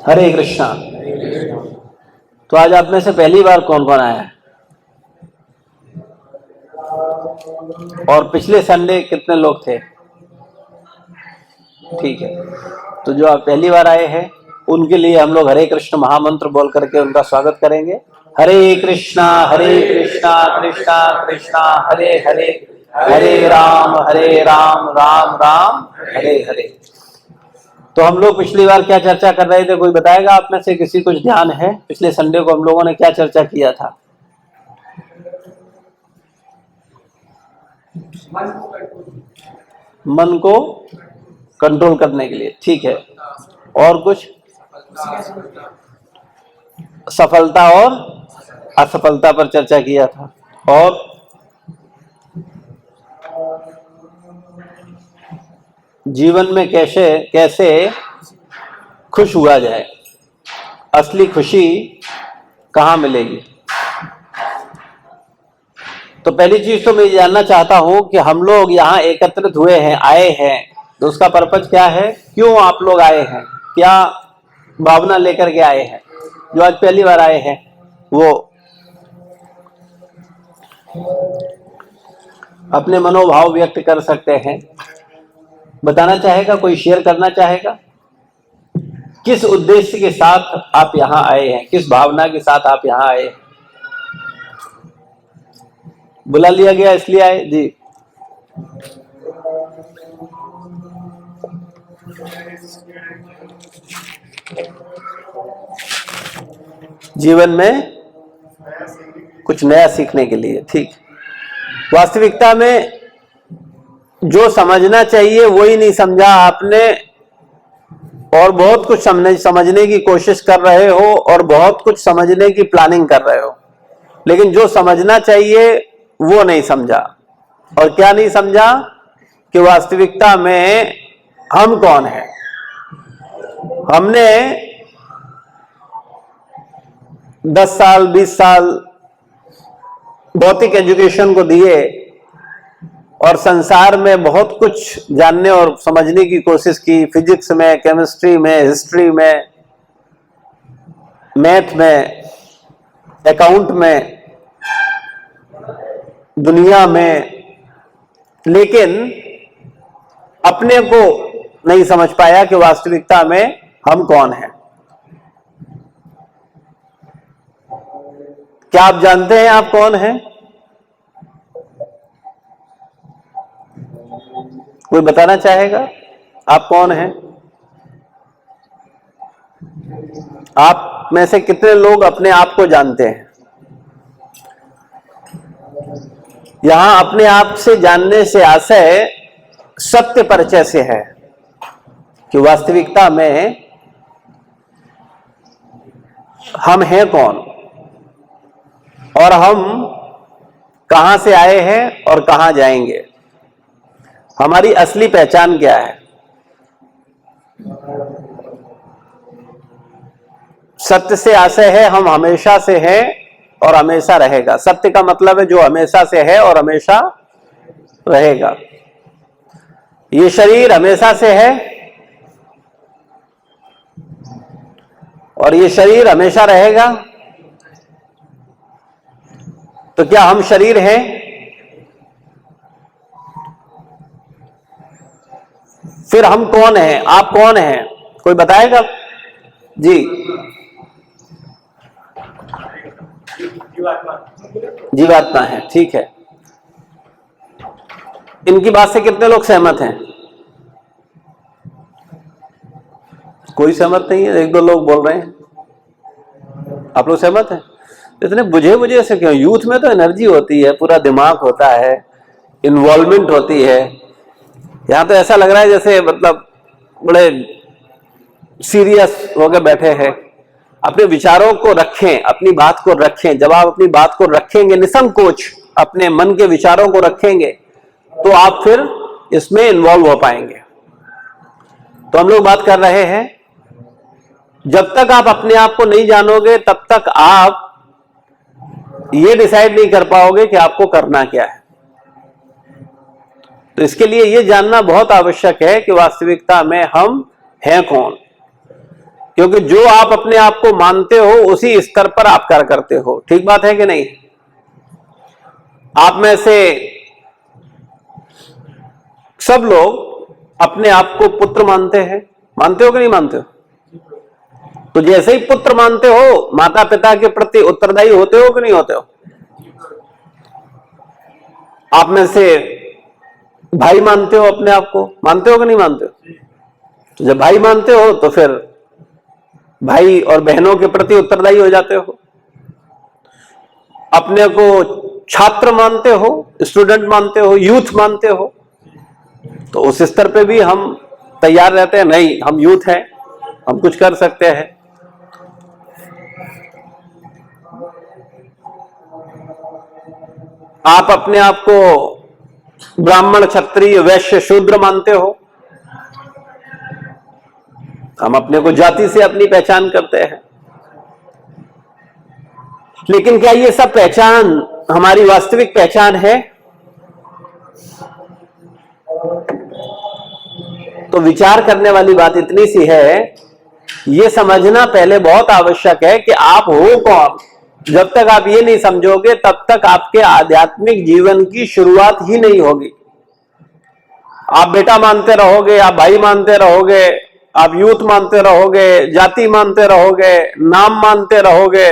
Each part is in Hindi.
हरे कृष्णा। तो आज आप में से पहली बार कौन कौन आया है? और पिछले संडे कितने लोग थे? ठीक है, तो जो आप पहली बार आए हैं उनके लिए हम लोग हरे कृष्ण महामंत्र बोल करके उनका स्वागत करेंगे। हरे कृष्णा कृष्णा कृष्णा हरे हरे, हरे राम राम राम हरे हरे। तो हम लोग पिछली बार क्या चर्चा कर रहे थे, कोई बताएगा आप में से? किसी कुछ ध्यान है पिछले संडे को हम लोगों ने क्या चर्चा किया था? मन को कंट्रोल करने के लिए, ठीक है। और कुछ? सफलता और असफलता पर चर्चा किया था। और जीवन में कैसे कैसे खुश हुआ जाए, असली खुशी कहाँ मिलेगी। तो पहली चीज तो मैं जानना चाहता हूं कि हम लोग यहाँ एकत्रित हुए हैं, आए हैं, तो उसका पर्पज क्या है? क्यों आप लोग आए हैं? क्या भावना लेकर के आए हैं? जो आज पहली बार आए हैं वो अपने मनोभाव व्यक्त कर सकते हैं। बताना चाहेगा कोई? शेयर करना चाहेगा? किस उद्देश्य के साथ आप यहाँ आए हैं, किस भावना के साथ आप यहाँ आए हैं? बुला लिया गया इसलिए आए जी? जीवन में कुछ नया सीखने के लिए, ठीक। वास्तविकता में जो समझना चाहिए वही नहीं समझा आपने, और बहुत कुछ समझने की कोशिश कर रहे हो और बहुत कुछ समझने की प्लानिंग कर रहे हो, लेकिन जो समझना चाहिए वो नहीं समझा। और क्या नहीं समझा? कि वास्तविकता में हम कौन हैं। हमने 10 साल 20 साल भौतिक एजुकेशन को दिए और संसार में बहुत कुछ जानने और समझने की कोशिश की, फिजिक्स में, केमिस्ट्री में, हिस्ट्री में, मैथ में, अकाउंट में, दुनिया में, लेकिन अपने को नहीं समझ पाया कि वास्तविकता में हम कौन हैं। क्या आप जानते हैं आप कौन हैं? कोई बताना चाहेगा आप कौन हैं? आप में से कितने लोग अपने आप को जानते हैं? यहां अपने आप से जानने से आशय सत्य परिचय से है कि वास्तविकता में हम हैं कौन, और हम कहां से आए हैं और कहां जाएंगे। हमारी असली पहचान क्या है? सत्य से आशय है हम हमेशा से हैं और हमेशा रहेगा। सत्य का मतलब है जो हमेशा से है और हमेशा रहेगा। ये शरीर हमेशा से है और ये शरीर हमेशा रहेगा। तो क्या हम शरीर हैं? फिर हम कौन हैं? आप कौन हैं? कोई बताएगा जी? जीवात्मा है, ठीक है। इनकी बात से कितने लोग सहमत हैं? कोई सहमत नहीं है, एक दो लोग बोल रहे हैं। आप लोग सहमत हैं? इतने बुझे से क्यों? यूथ में तो एनर्जी होती है, पूरा दिमाग होता है, इन्वॉल्वमेंट होती है। यहां तो ऐसा लग रहा है जैसे मतलब बड़े सीरियस होकर बैठे हैं। अपने विचारों को रखें, अपनी बात को रखें। जब आप अपनी बात को रखेंगे, निसंकोच अपने मन के विचारों को रखेंगे, तो आप फिर इसमें इन्वॉल्व हो पाएंगे। तो हम लोग बात कर रहे हैं, जब तक आप अपने आप को नहीं जानोगे तब तक आप ये डिसाइड नहीं कर पाओगे कि आपको करना क्या है। तो इसके लिए ये जानना बहुत आवश्यक है कि वास्तविकता में हम हैं कौन। क्योंकि जो आप अपने आप को मानते हो उसी स्तर पर आप कार्य करते हो। ठीक बात है कि नहीं? आप में से सब लोग अपने आप को पुत्र मानते हैं, मानते हो कि नहीं मानते हो? तो जैसे ही पुत्र मानते हो, माता पिता के प्रति उत्तरदायी होते हो कि नहीं होते हो? आप में से भाई मानते हो अपने आप को, मानते हो कि नहीं मानते हो? तो जब भाई मानते हो तो फिर भाई और बहनों के प्रति उत्तरदायी हो जाते हो। अपने को छात्र मानते हो, स्टूडेंट मानते हो, यूथ मानते हो, तो उस स्तर पे भी हम तैयार रहते हैं, नहीं हम यूथ हैं, हम कुछ कर सकते हैं। आप अपने आप को ब्राह्मण, क्षत्रिय, वैश्य, शूद्र मानते हो, हम अपने को जाति से अपनी पहचान करते हैं। लेकिन क्या ये सब पहचान हमारी वास्तविक पहचान है? तो विचार करने वाली बात इतनी सी है, ये समझना पहले बहुत आवश्यक है कि आप हो कौन। जब तक आप ये नहीं समझोगे तब तक आपके आध्यात्मिक जीवन की शुरुआत ही नहीं होगी। आप बेटा मानते रहोगे, आप भाई मानते रहोगे, आप यूथ मानते रहोगे, जाति मानते रहोगे, नाम मानते रहोगे,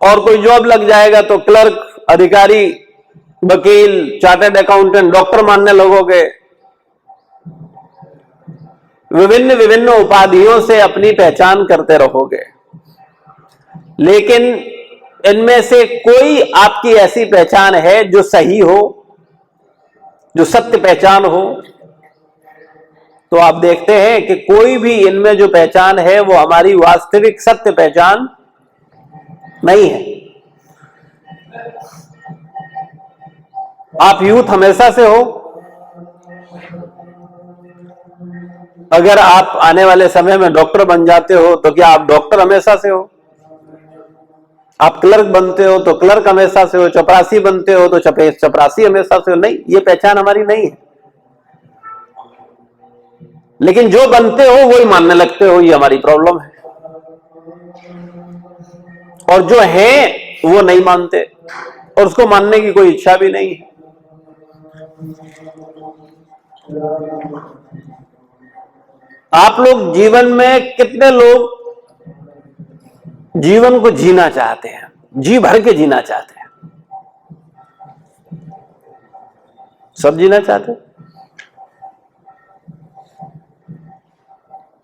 और कोई जॉब लग जाएगा तो क्लर्क, अधिकारी, वकील, चार्टर्ड अकाउंटेंट, डॉक्टर मानने लगोगे। विभिन्न विभिन्न उपाधियों से अपनी पहचान करते रहोगे, लेकिन इनमें से कोई आपकी ऐसी पहचान है जो सही हो, जो सत्य पहचान हो? तो आप देखते हैं कि कोई भी इनमें जो पहचान है वो हमारी वास्तविक सत्य पहचान नहीं है। आप यूथ हमेशा से हो। अगर आप आने वाले समय में डॉक्टर बन जाते हो तो क्या आप डॉक्टर हमेशा से हो? आप क्लर्क बनते हो तो क्लर्क हमेशा से हो, चपरासी बनते हो तो चपरासी हमेशा से हो? नहीं, ये पहचान हमारी नहीं है। लेकिन जो बनते हो वही मानने लगते हो, ये हमारी प्रॉब्लम है। और जो है वो नहीं मानते, और उसको मानने की कोई इच्छा भी नहीं है। आप लोग जीवन में कितने लोग जीवन को जीना चाहते हैं, जी भर के जीना चाहते हैं? सब जीना चाहते हैं।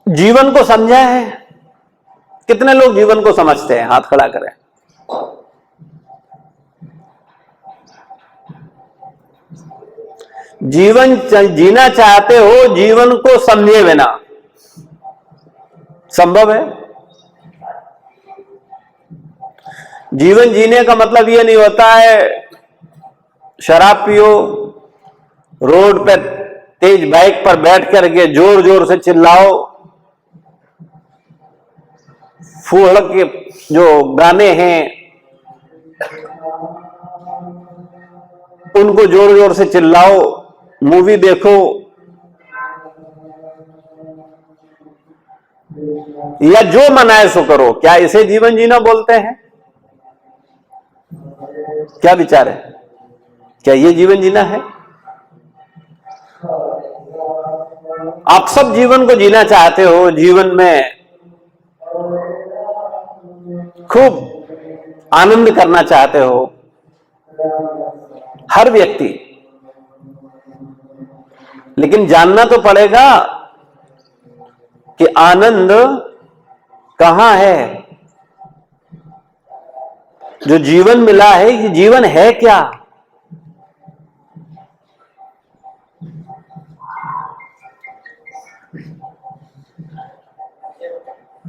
जीवन को समझा है? कितने लोग जीवन को समझते हैं? हाथ खड़ा करें। जीवन जीना चाहते हो जीवन को समझे बिना? संभव है? जीवन जीने का मतलब यह नहीं होता है शराब पियो, रोड पे तेज बाइक पर बैठ करके जोर जोर से चिल्लाओ, फूहड़ के जो गाने हैं उनको जोर जोर से चिल्लाओ, मूवी देखो, या जो मनाए सो करो। क्या इसे जीवन जीना बोलते हैं? क्या विचार है? क्या ये जीवन जीना है? आप सब जीवन को जीना चाहते हो, जीवन में खूब आनंद करना चाहते हो, हर व्यक्ति। लेकिन जानना तो पड़ेगा कि आनंद कहां है। जो जीवन मिला है ये जीवन है क्या?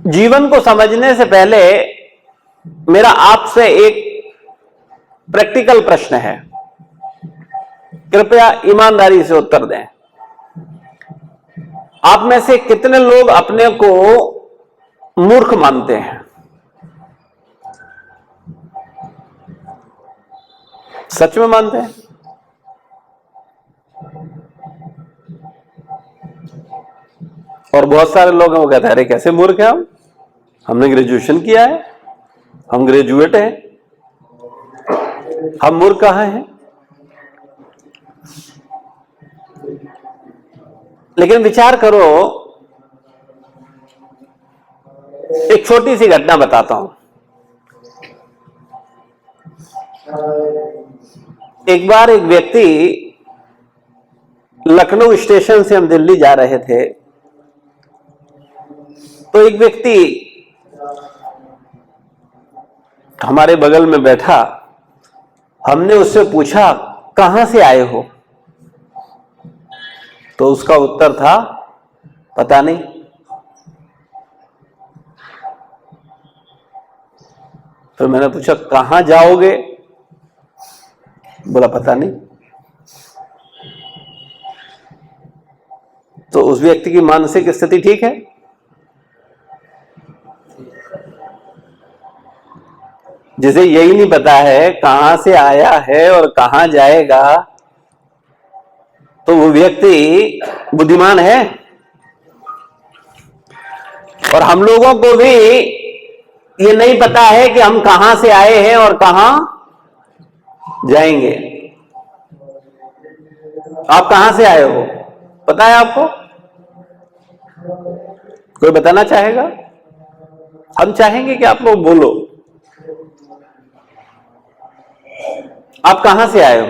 जीवन को समझने से पहले मेरा आपसे एक प्रैक्टिकल प्रश्न है, कृपया ईमानदारी से उत्तर दें। आप में से कितने लोग अपने को मूर्ख मानते हैं? सच में मानते हैं? और बहुत सारे लोग हैं वो कहते हैं अरे कैसे मूर्ख है हमने ग्रेजुएशन किया है, हम ग्रेजुएट हैं, हम मूर्ख कहाँ हैं। लेकिन विचार करो, एक छोटी सी घटना बताता हूं। एक बार एक व्यक्ति, लखनऊ स्टेशन से हम दिल्ली जा रहे थे, तो एक व्यक्ति हमारे बगल में बैठा। हमने उससे पूछा कहां से आए हो, तो उसका उत्तर था पता नहीं। फिर मैंने पूछा कहां जाओगे, बोला पता नहीं। तो उस व्यक्ति की मानसिक स्थिति ठीक है? जिसे यही नहीं पता है कहां से आया है और कहां जाएगा, तो वो व्यक्ति बुद्धिमान है? और हम लोगों को भी ये नहीं पता है कि हम कहां से आए हैं और कहां जाएंगे। आप कहां से आए हो पता है आपको? कोई बताना चाहेगा? हम चाहेंगे कि आप लोग बोलो, आप कहां से आए हो?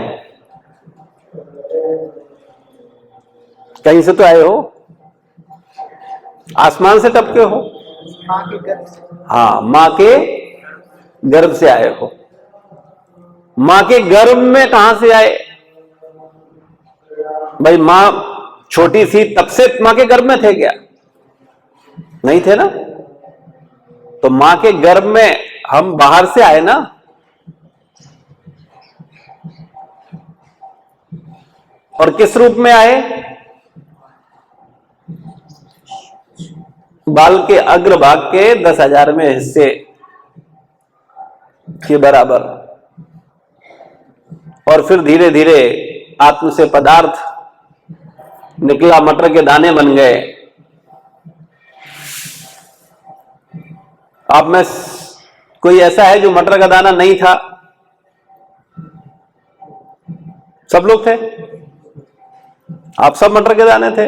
कहीं से तो आए हो, आसमान से टपके हो? माँ के गर्भ से। हाँ, मां के गर्भ से आए हो। मां के गर्भ में कहां से आए भाई? मां छोटी सी तब से मां के गर्भ में थे क्या? नहीं थे ना। तो मां के गर्भ में हम बाहर से आए ना। और किस रूप में आए? बाल के अग्रभाग के 10,000वें हिस्से के बराबर। और फिर धीरे धीरे आत्म से पदार्थ निकला, मटर के दाने बन गए। आप में कोई ऐसा है जो मटर का दाना नहीं था? सब लोग थे, आप सब मटर के दाने थे।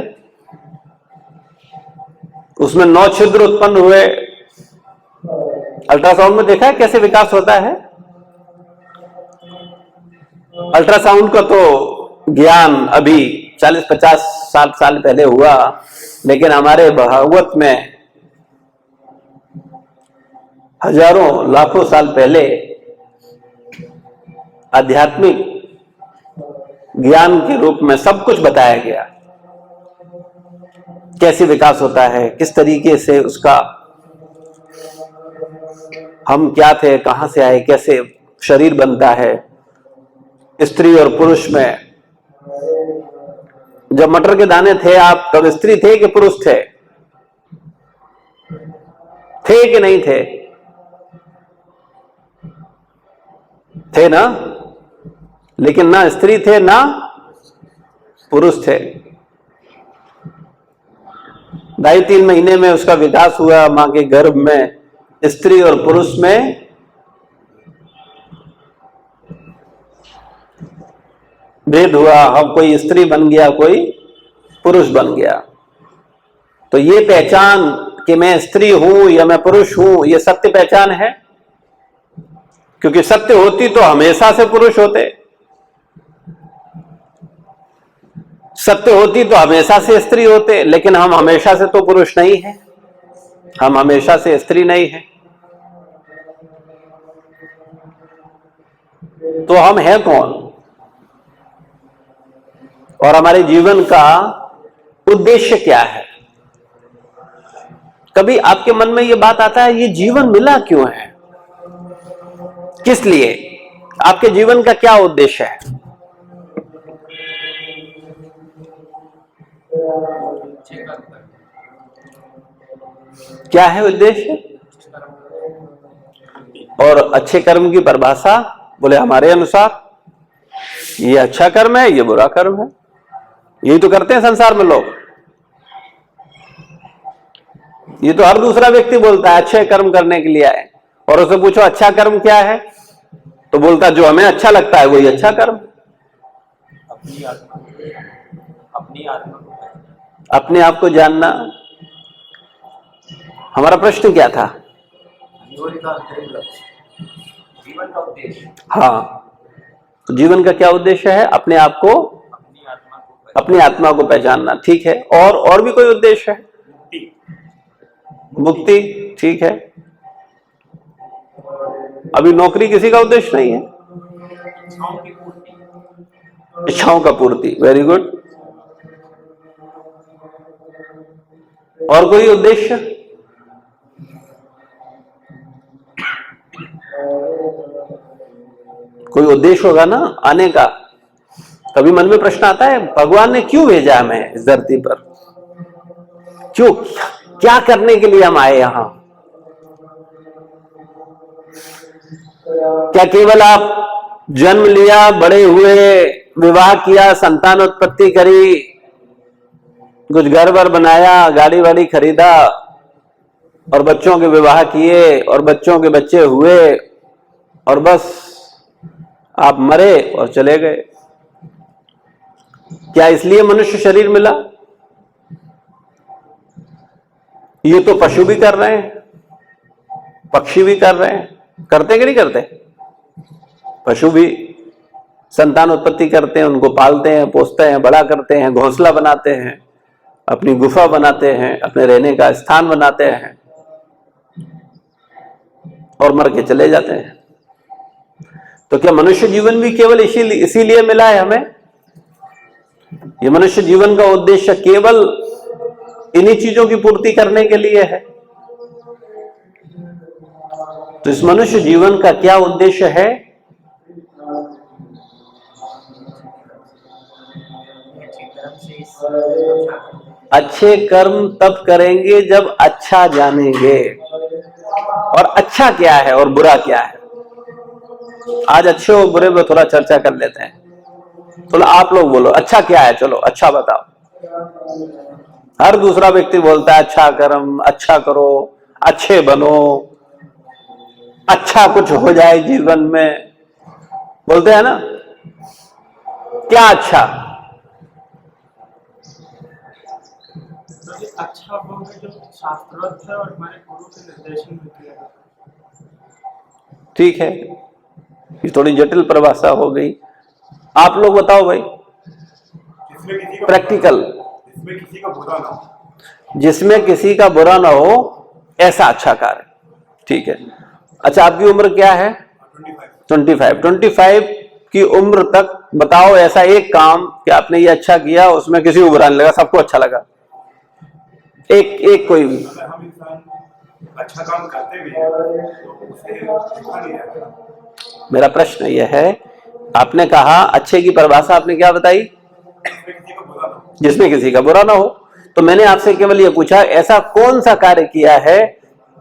उसमें 9 छिद्र उत्पन्न हुए। अल्ट्रासाउंड में देखा है कैसे विकास होता है? अल्ट्रासाउंड का तो ज्ञान अभी 40-50 साल पहले हुआ, लेकिन हमारे भागवत में हजारों लाखों साल पहले आध्यात्मिक ज्ञान के रूप में सब कुछ बताया गया। कैसे विकास होता है, किस तरीके से उसका, हम क्या थे, कहां से आए, कैसे शरीर बनता है स्त्री और पुरुष में। जब मटर के दाने थे आप, तब स्त्री थे कि पुरुष थे? थे कि नहीं थे? थे ना। लेकिन ना स्त्री थे ना पुरुष थे। 2.5-3 महीने में उसका विकास हुआ मां के गर्भ में। स्त्री और पुरुष में भेद हुआ। हम, कोई स्त्री बन गया, कोई पुरुष बन गया। तो ये पहचान कि मैं स्त्री हूं या मैं पुरुष हूं, ये सत्य पहचान है? क्योंकि सत्य होती तो हमेशा से पुरुष होते, सत्य होती तो हमेशा से स्त्री होते। लेकिन हम हमेशा से तो पुरुष नहीं है, हम हमेशा से स्त्री नहीं है। तो हम हैं कौन? और हमारे जीवन का उद्देश्य क्या है? कभी आपके मन में यह बात आता है ये जीवन मिला क्यों है, किस लिए? आपके जीवन का क्या उद्देश्य है? क्या है उद्देश्य? और अच्छे कर्म की परिभाषा बोले हमारे अनुसार ये अच्छा कर्म है, ये बुरा कर्म है। यही तो करते हैं संसार में लोग। ये तो हर दूसरा व्यक्ति बोलता है अच्छे कर्म करने के लिए आए, और उसे पूछो अच्छा कर्म क्या है, तो बोलता जो हमें अच्छा लगता है वही अच्छा कर्म। अपनी आत्मा को अपने आप को जानना। हमारा प्रश्न क्या था? जीवन का अंतरिम लक्ष्य, जीवन का उद्देश्य। हाँ, तो जीवन का क्या उद्देश्य है? अपने आप को, अपनी आत्मा को पहचानना। ठीक है, और भी कोई उद्देश्य है? मुक्ति। ठीक है, अभी नौकरी किसी का उद्देश्य नहीं है। इच्छाओं का पूर्ति। Very good. और कोई उद्देश्य? कोई उद्देश्य होगा ना आने का। कभी मन में प्रश्न आता है भगवान ने क्यों भेजा हमें इस धरती पर? क्यों, क्या करने के लिए हम आए यहां? क्या केवल आप जन्म लिया, बड़े हुए, विवाह किया, संतान उत्पत्ति करी, कुछ घर वर बनाया, गाड़ी वाड़ी खरीदा और बच्चों के विवाह किए और बच्चों के बच्चे हुए और बस आप मरे और चले गए? क्या इसलिए मनुष्य शरीर मिला? ये तो पशु भी कर रहे हैं, पक्षी भी कर रहे हैं, करते कि नहीं करते? पशु भी संतान उत्पत्ति करते हैं, उनको पालते हैं, पोसते हैं, बड़ा करते हैं, घोंसला बनाते हैं, अपनी गुफा बनाते हैं, अपने रहने का स्थान बनाते हैं और मर के चले जाते हैं। तो क्या मनुष्य जीवन भी केवल इसीलिए मिला है हमें? ये मनुष्य जीवन का उद्देश्य केवल इन्हीं चीजों की पूर्ति करने के लिए है? तो इस मनुष्य जीवन का क्या उद्देश्य है? अच्छे कर्म तब करेंगे जब अच्छा जानेंगे। और अच्छा क्या है और बुरा क्या है? आज अच्छे और बुरे में थोड़ा चर्चा कर लेते हैं। तो आप लोग बोलो अच्छा क्या है, चलो अच्छा बताओ। हर दूसरा व्यक्ति बोलता है अच्छा कर्म, अच्छा करो, अच्छे बनो, अच्छा कुछ हो जाए जीवन में, बोलते हैं ना। क्या अच्छा? अच्छा होगा जो शास्त्रोक्त है और हमारे गुरु के निर्देशन में किया गया। ठीक है, ये थोड़ी जटिल परिभाषा हो गई। आप लोग बताओ भाई, प्रैक्टिकल। जिसमें किसी का बुरा ना हो, जिसमें किसी का बुरा ना हो ऐसा अच्छा कार्य। ठीक है, अच्छा आपकी उम्र क्या है? 25 की उम्र तक बताओ ऐसा एक काम कि आपने ये अच्छा किया, उसमें किसी को बुरा नहीं लगा, सबको अच्छा लगा। एक कोई भी। हम इंसान अच्छा काम करते भी हैं तो उसे अच्छा नहीं लगता। मेरा प्रश्न यह है, आपने कहा अच्छे की परिभाषा आपने क्या बताई? जिसमें किसी का बुरा ना हो। तो मैंने आपसे केवल यह पूछा ऐसा कौन सा कार्य किया है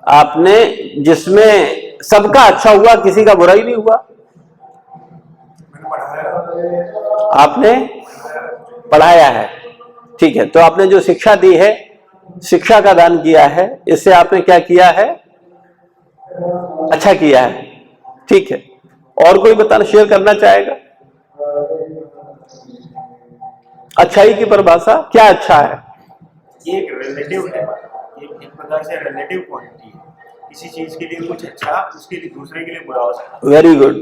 आपने जिसमें सबका अच्छा हुआ, किसी का बुरा ही नहीं हुआ? आपने पढ़ाया है। ठीक है, तो आपने जो शिक्षा दी है, शिक्षा का दान किया है, इससे आपने क्या किया है? अच्छा किया है। ठीक है, और कोई बताना, शेयर करना चाहेगा? अच्छाई की परिभाषा क्या अच्छा है? एक रिलेटिव है, एक प्रकार से रिलेटिव क्वांटिटी है। किसी चीज के लिए कुछ अच्छा, उसके लिए दूसरे के लिए बुरा हो सकता है। वेरी गुड,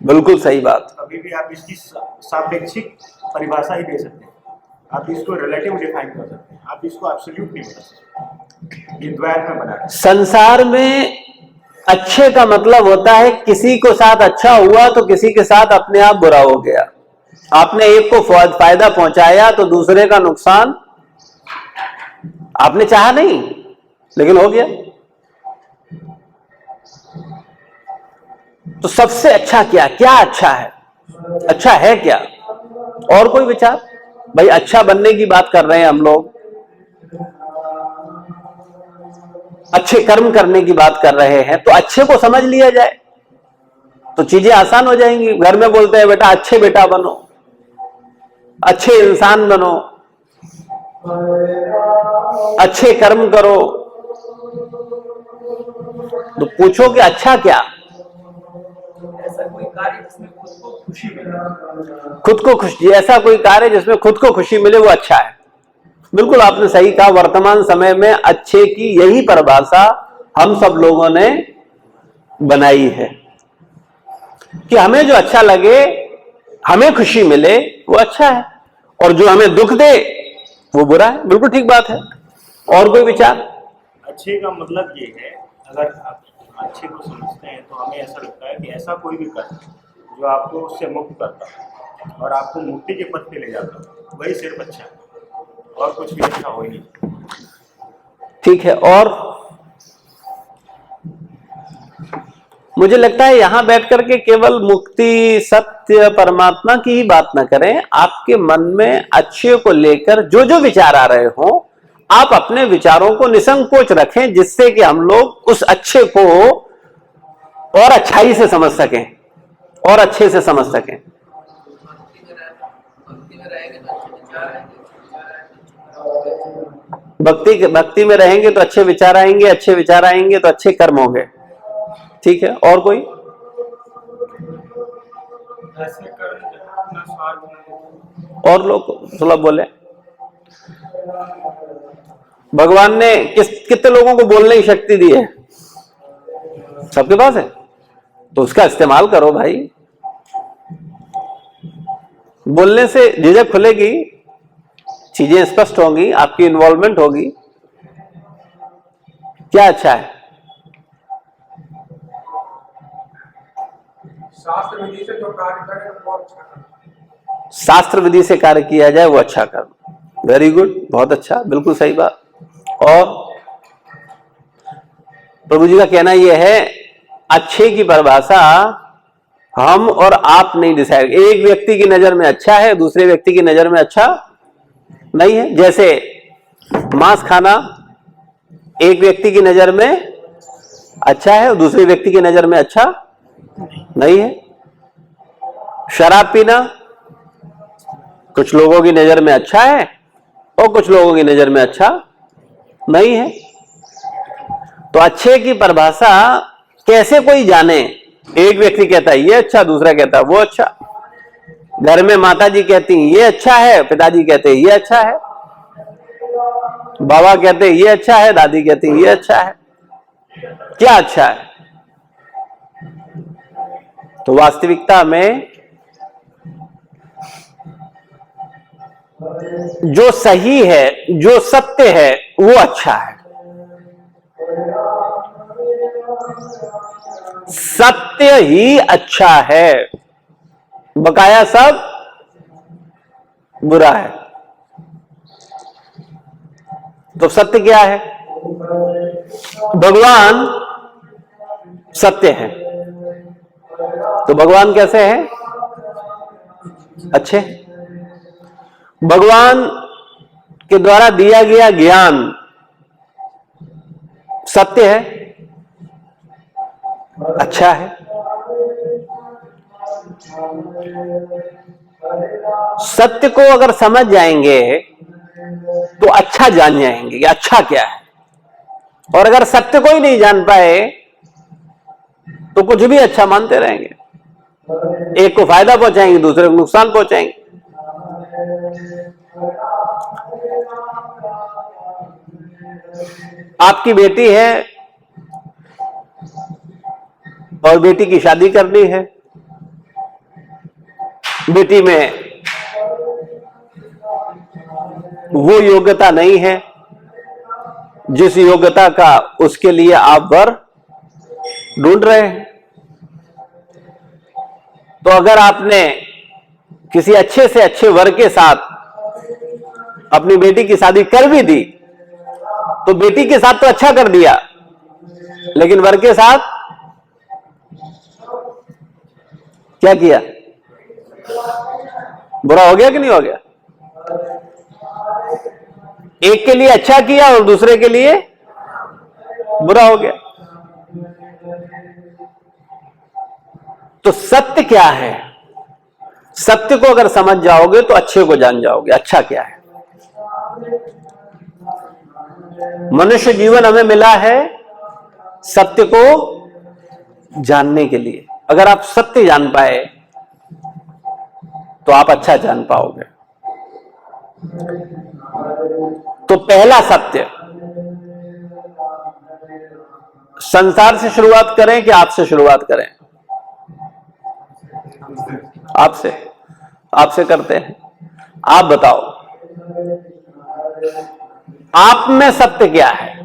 बिल्कुल सही बात। कभी भी आप इसकी सापेक्षिक परिभाषा ही दे सकते हैं, आप इसको रिलेटिव डिफाइन कर सकते हैं, आप इसको एब्सोल्यूट नहीं बता सकते। ये द्वैत में बना। संसार में अच्छे का मतलब होता है किसी को साथ अच्छा हुआ तो किसी के साथ अपने आप बुरा हो गया। आपने एक को फायदा पहुंचाया तो दूसरे का नुकसान आपने चाहा नहीं, लेकिन हो गया। तो सबसे अच्छा क्या अच्छा है? अच्छा है क्या? और कोई विचार? भाई अच्छा बनने की बात कर रहे हैं हम लोग, अच्छे कर्म करने की बात कर रहे हैं, तो अच्छे को समझ लिया जाए तो चीजें आसान हो जाएंगी। घर में बोलते हैं बेटा अच्छे बेटा बनो, अच्छे इंसान बनो, अच्छे कर्म करो, तो पूछो कि अच्छा क्या? ऐसा कोई कार्य जिसमें खुद को खुशी मिले। खुद को खुशी, ऐसा कोई कार्य जिसमें खुद को खुशी मिले वो अच्छा है। बिल्कुल आपने सही कहा। वर्तमान समय में अच्छे की यही परिभाषा हम सब लोगों ने बनाई है कि हमें जो अच्छा लगे, हमें खुशी मिले वो अच्छा है, और जो हमें दुख दे वो बुरा है। बिल्कुल ठीक बात है। और कोई विचार? अच्छे का मतलब ये है, अगर आप अच्छे को समझते हैं तो हमें ऐसा लगता है कि ऐसा कोई भी कर्म जो आपको उससे मुक्त करता और आपको मुक्ति के पथ पे ले जाता, वही सिर्फ अच्छा है, और कुछ भी अच्छा हो ही नहीं। ठीक है। और मुझे लगता है यहां बैठ करके केवल मुक्ति, सत्य, परमात्मा की ही बात ना करें। आपके मन में अच्छे को लेकर जो जो विचार आ रहे हो, आप अपने विचारों को निसंकोच रखें, जिससे कि हम लोग उस अच्छे को और अच्छाई से समझ सकें और अच्छे से समझ सकें। भक्ति में रहेंगे तो अच्छे विचार आएंगे, अच्छे विचार आएंगे तो अच्छे कर्म होंगे। ठीक है। और कोई? और लोग थोड़ा बोले। भगवान ने कितने लोगों को बोलने की शक्ति दी है? सबके पास है, तो उसका इस्तेमाल करो भाई। बोलने से झिझक खुलेगी, चीजें स्पष्ट होंगी, आपकी इन्वॉल्वमेंट होगी। क्या अच्छा है? शास्त्र विधि से जो कार्य करें वो अच्छा करें। शास्त्र विधि से कार्य किया जाए वो अच्छा कर्म। वेरी गुड, बहुत अच्छा, बिल्कुल सही बात। और प्रभु जी का कहना यह है, अच्छे की परिभाषा हम और आप नहीं डिसाइड। एक व्यक्ति की नजर में अच्छा है, दूसरे व्यक्ति की नजर में अच्छा नहीं है। जैसे मांस खाना एक व्यक्ति की नजर में अच्छा है और दूसरे व्यक्ति की नजर में अच्छा नहीं है। शराब पीना कुछ लोगों की नजर में अच्छा है और कुछ लोगों की नजर में अच्छा नहीं है। तो अच्छे की परिभाषा कैसे कोई जाने? एक व्यक्ति कहता है ये अच्छा, दूसरा कहता है वो अच्छा। घर में माता जी कहती हैं ये अच्छा है, पिताजी कहते हैं ये अच्छा है, बाबा कहते हैं ये अच्छा है, दादी कहती हैं ये अच्छा है। क्या अच्छा है? तो वास्तविकता में जो सही है, जो सत्य है वो अच्छा है। सत्य ही अच्छा है, बकाया सब बुरा है। तो सत्य क्या है? भगवान सत्य है। तो भगवान कैसे हैं? अच्छे। भगवान के द्वारा दिया गया ज्ञान सत्य है, अच्छा है। सत्य को अगर समझ जाएंगे तो अच्छा जान जाएंगे कि अच्छा क्या है। और अगर सत्य को ही नहीं जान पाए तो कुछ भी अच्छा मानते रहेंगे। एक को फायदा पहुंचाएंगे, दूसरे को नुकसान पहुंचाएंगे। आपकी बेटी है और बेटी की शादी करनी है। बेटी में वो योग्यता नहीं है जिस योग्यता का उसके लिए आप वर ढूंढ रहे हैं। तो अगर आपने किसी अच्छे से अच्छे वर के साथ अपनी बेटी की शादी कर भी दी तो बेटी के साथ तो अच्छा कर दिया, लेकिन वर के साथ क्या किया? बुरा हो गया कि नहीं हो गया? एक के लिए अच्छा किया और दूसरे के लिए बुरा हो गया। तो सत्य क्या है? सत्य को अगर समझ जाओगे तो अच्छे को जान जाओगे। अच्छा क्या है? मनुष्य जीवन हमें मिला है सत्य को जानने के लिए। अगर आप सत्य जान पाए तो आप अच्छा जान पाओगे। तो पहला सत्य, संसार से शुरुआत करें कि आपसे शुरुआत करें? आपसे करते हैं। आप बताओ, आप में सत्य क्या है?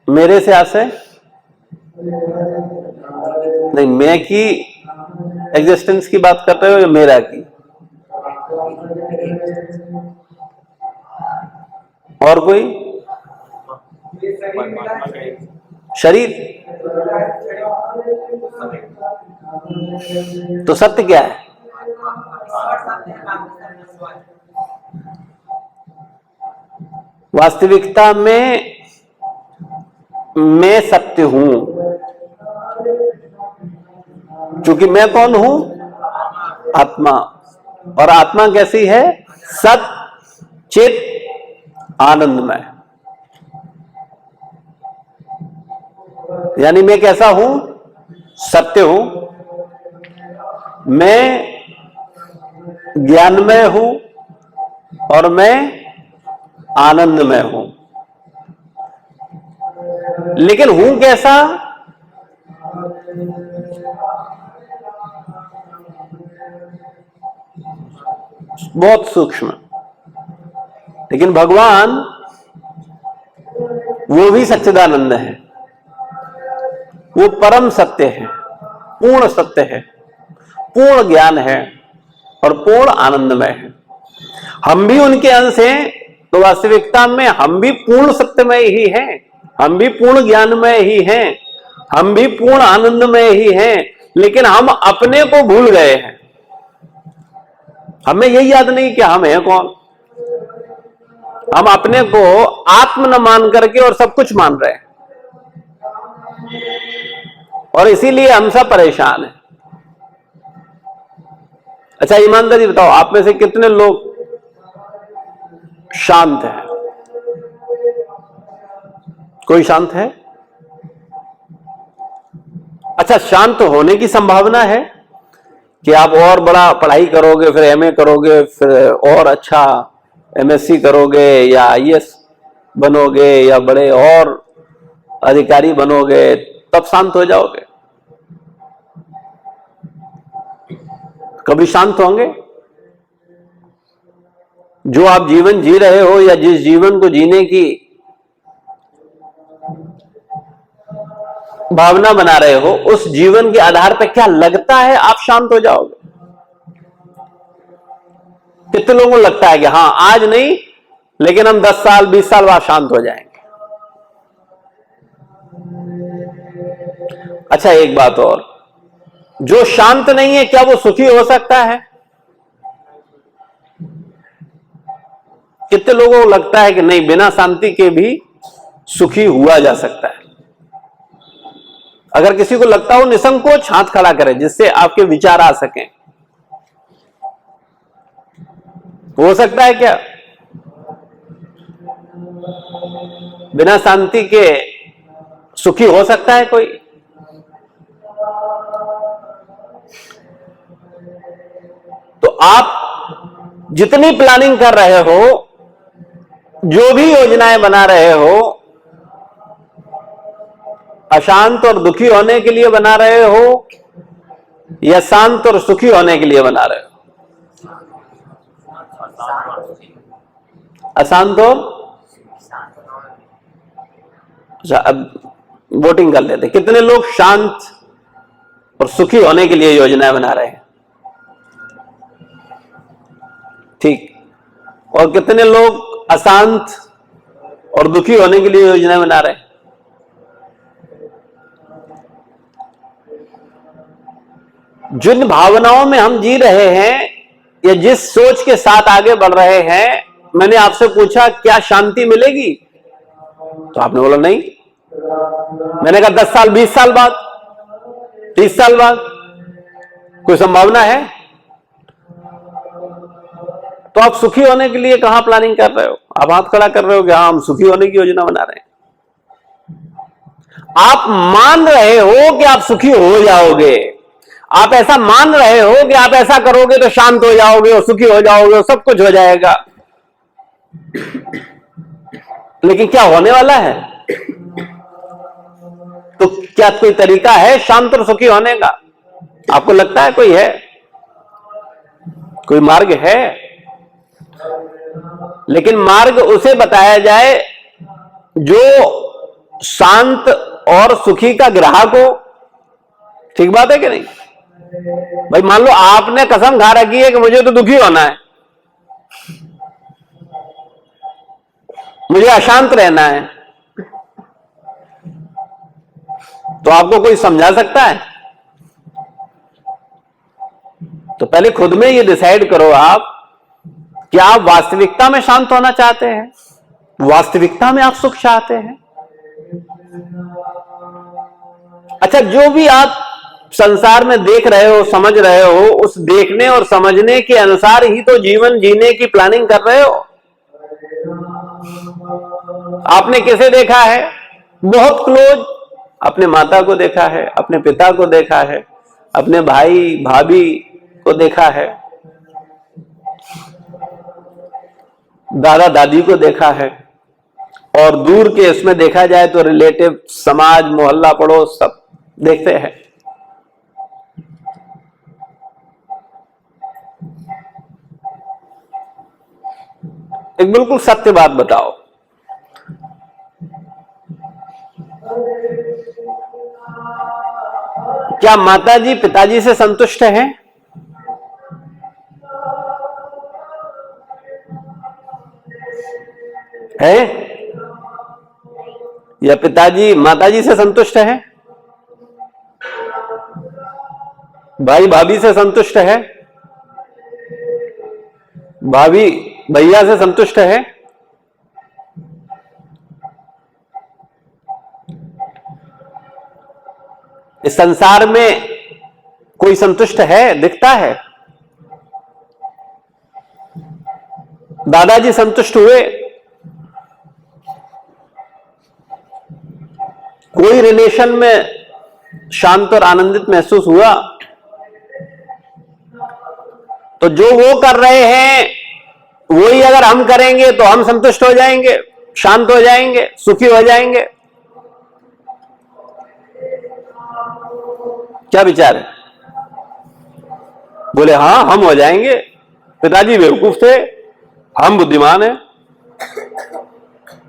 मेरे से आपसे नहीं, मैं की एग्जिस्टेंस की बात कर रहे हो या मेरा की? और कोई? शरीर। तो सत्य क्या है? वास्तविकता में मैं सत्य हूं, क्योंकि मैं कौन हूं? आत्मा। और आत्मा कैसी है? सत चित आनंदमय। यानी मैं कैसा हूं? सत्य हूं, मैं ज्ञानमय हूं और मैं आनंदमय हूं। लेकिन हूं कैसा? बहुत सूक्ष्म। लेकिन भगवान वो भी सच्चिदानंद है, वो परम सत्य है, पूर्ण सत्य है, पूर्ण ज्ञान है और पूर्ण आनंदमय है। हम भी उनके अंश हैं, तो वास्तविकता में हम भी पूर्ण सत्यमय ही हैं, हम भी पूर्ण ज्ञानमय ही हैं, हम भी पूर्ण आनंदमय ही हैं। लेकिन हम अपने को भूल गए हैं। हमें यही याद नहीं कि हम हैं कौन। हम अपने को आत्म न मान करके और सब कुछ मान रहे हैं, और इसीलिए हम सब परेशान हैं। अच्छा, ईमानदारी बताओ, आप में से कितने लोग शांत हैं? कोई शांत है? अच्छा, शांत होने की संभावना है कि आप और बड़ा पढ़ाई करोगे, फिर एमए करोगे, फिर और अच्छा एमएससी करोगे, या आईएएस बनोगे, या बड़े और अधिकारी बनोगे, तब शांत हो जाओगे? कभी शांत होंगे? जो आप जीवन जी रहे हो या जिस जीवन को जीने की भावना बना रहे हो, उस जीवन के आधार पर क्या लगता है आप शांत हो जाओगे? कितने लोगों को लगता है कि हां, आज नहीं लेकिन हम 10 साल 20 साल बाद शांत हो जाएंगे? अच्छा, एक बात और, जो शांत नहीं है क्या वो सुखी हो सकता है? कितने लोगों को लगता है कि नहीं, बिना शांति के भी सुखी हुआ जा सकता है? अगर किसी को लगता हो, निसंकोच हाथ खड़ा करें, जिससे आपके विचार आ सकें। हो सकता है क्या बिना शांति के सुखी हो सकता है कोई? तो आप जितनी प्लानिंग कर रहे हो, जो भी योजनाएं बना रहे हो, अशांत और दुखी होने के लिए बना रहे हो या शांत और सुखी होने के लिए बना रहे हो? अशांत और, अच्छा, अब वोटिंग कर लेते, कितने लोग शांत और सुखी होने के लिए योजनाएं बना रहे हैं? ठीक। और कितने लोग अशांत और दुखी होने के लिए योजनाएं बना रहे हैं? जिन भावनाओं में हम जी रहे हैं या जिस सोच के साथ आगे बढ़ रहे हैं, मैंने आपसे पूछा क्या शांति मिलेगी? तो आपने बोला नहीं। मैंने कहा 10 साल 20 साल बाद, 30 साल बाद। कोई संभावना है? तो आप सुखी होने के लिए कहां प्लानिंग कर रहे हो? आप हाथ खड़ा कर रहे हो कि हाँ हम सुखी होने की योजना बना रहे हैं। आप मान रहे हो कि आप सुखी हो जाओगे, आप ऐसा मान रहे हो कि आप ऐसा करोगे तो शांत हो जाओगे और सुखी हो जाओगे और सब कुछ हो जाएगा। लेकिन क्या होने वाला है? तो क्या कोई तरीका है शांत और सुखी होने का? आपको लगता है कोई है? कोई मार्ग है? लेकिन मार्ग उसे बताया जाए जो शांत और सुखी का ग्राहक हो। ठीक बात है कि नहीं? भाई मान लो आपने कसम खा रखी है कि मुझे तो दुखी होना है, मुझे अशांत रहना है, तो आपको कोई समझा सकता है? तो पहले खुद में ये डिसाइड करो आप कि आप वास्तविकता में शांत होना चाहते हैं, वास्तविकता में आप सुख चाहते हैं। अच्छा, जो भी आप संसार में देख रहे हो, समझ रहे हो, उस देखने और समझने के अनुसार ही तो जीवन जीने की प्लानिंग कर रहे हो। आपने किसे देखा है? बहुत क्लोज अपने माता को देखा है, अपने पिता को देखा है, अपने भाई भाभी को देखा है, दादा दादी को देखा है, और दूर के इसमें देखा जाए तो रिलेटिव, समाज, मोहल्ला, पड़ोस सब देखते हैं। एक बिल्कुल सत्य बात बताओ, क्या माताजी पिताजी से संतुष्ट हैं? है? या पिताजी माताजी से संतुष्ट है? भाई भाभी से संतुष्ट है? भाभी भैया से संतुष्ट है? इस संसार में कोई संतुष्ट है? दिखता है? दादाजी संतुष्ट हुए? कोई रिलेशन में शांत और आनंदित महसूस हुआ? तो जो वो कर रहे हैं वही अगर हम करेंगे तो हम संतुष्ट हो जाएंगे, शांत हो जाएंगे, सुखी हो जाएंगे। क्या विचार है? बोले हाँ हम हो जाएंगे, पिताजी बेवकूफ थे, हम बुद्धिमान हैं,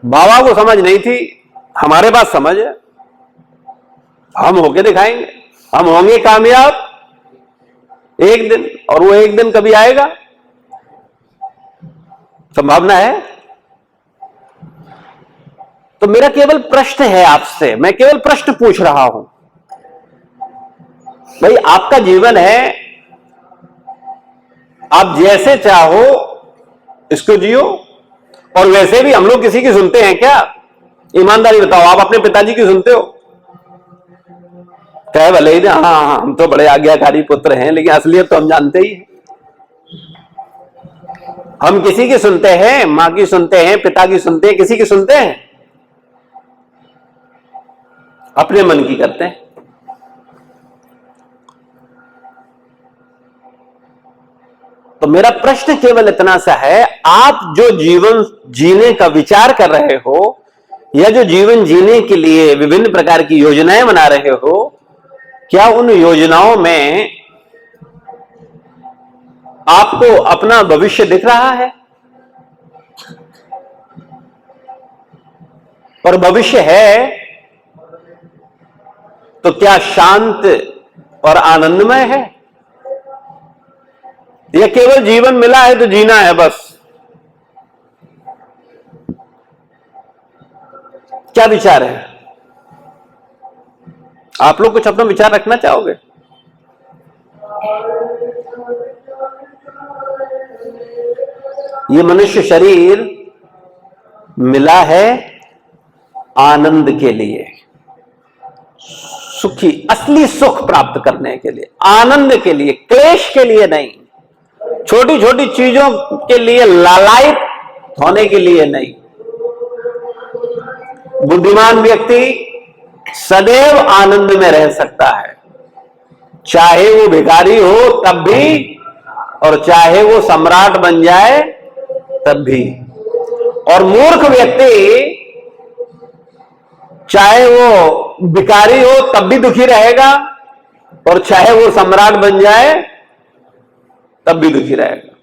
बाबा को समझ नहीं थी, हमारे पास समझ है, हम होके दिखाएंगे, हम होंगे कामयाब एक दिन। और वो एक दिन कभी आएगा? संभावना है? तो मेरा केवल प्रश्न है आपसे, मैं केवल प्रश्न पूछ रहा हूं। भाई आपका जीवन है, आप जैसे चाहो इसको जियो। और वैसे भी हम लोग किसी की सुनते हैं क्या? ईमानदारी बताओ, आप अपने पिताजी की सुनते हो? कहे भले ही हाँ हम तो बड़े आज्ञाकारी पुत्र हैं, लेकिन असलियत तो हम जानते ही हैं। हम किसी की सुनते हैं? मां की सुनते हैं, पिता की सुनते हैं, किसी की सुनते हैं? अपने मन की करते हैं। तो मेरा प्रश्न केवल इतना सा है, आप जो जीवन जीने का विचार कर रहे हो या जो जीवन जीने के लिए विभिन्न प्रकार की योजनाएं बना रहे हो, क्या उन योजनाओं में आपको अपना भविष्य दिख रहा है? और भविष्य है तो क्या शांत और आनंदमय है, या केवल जीवन मिला है तो जीना है बस? क्या विचार है? आप लोग कुछ अपना विचार रखना चाहोगे? ये मनुष्य शरीर मिला है आनंद के लिए, सुखी, असली सुख प्राप्त करने के लिए, आनंद के लिए, क्लेश के लिए नहीं, छोटी छोटी चीजों के लिए लालायित होने के लिए नहीं। बुद्धिमान व्यक्ति सदैव आनंद में रह सकता है, चाहे वो भिखारी हो तब भी, और चाहे वो सम्राट बन जाए तब भी। और मूर्ख व्यक्ति चाहे वो भिखारी हो तब भी दुखी रहेगा, और चाहे वो सम्राट बन जाए तब भी दुखी रहेगा।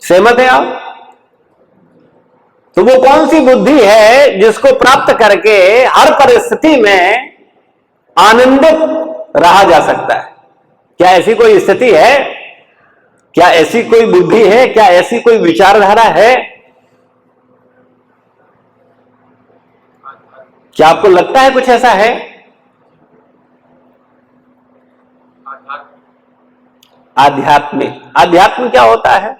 सहमत है आप? तो वो कौन सी बुद्धि है जिसको प्राप्त करके हर परिस्थिति में आनंदित रहा जा सकता है? क्या ऐसी कोई स्थिति है? क्या ऐसी कोई बुद्धि है? क्या ऐसी कोई विचारधारा है? क्या आपको लगता है कुछ ऐसा है? आध्यात्मिक, आध्यात्म क्या होता है?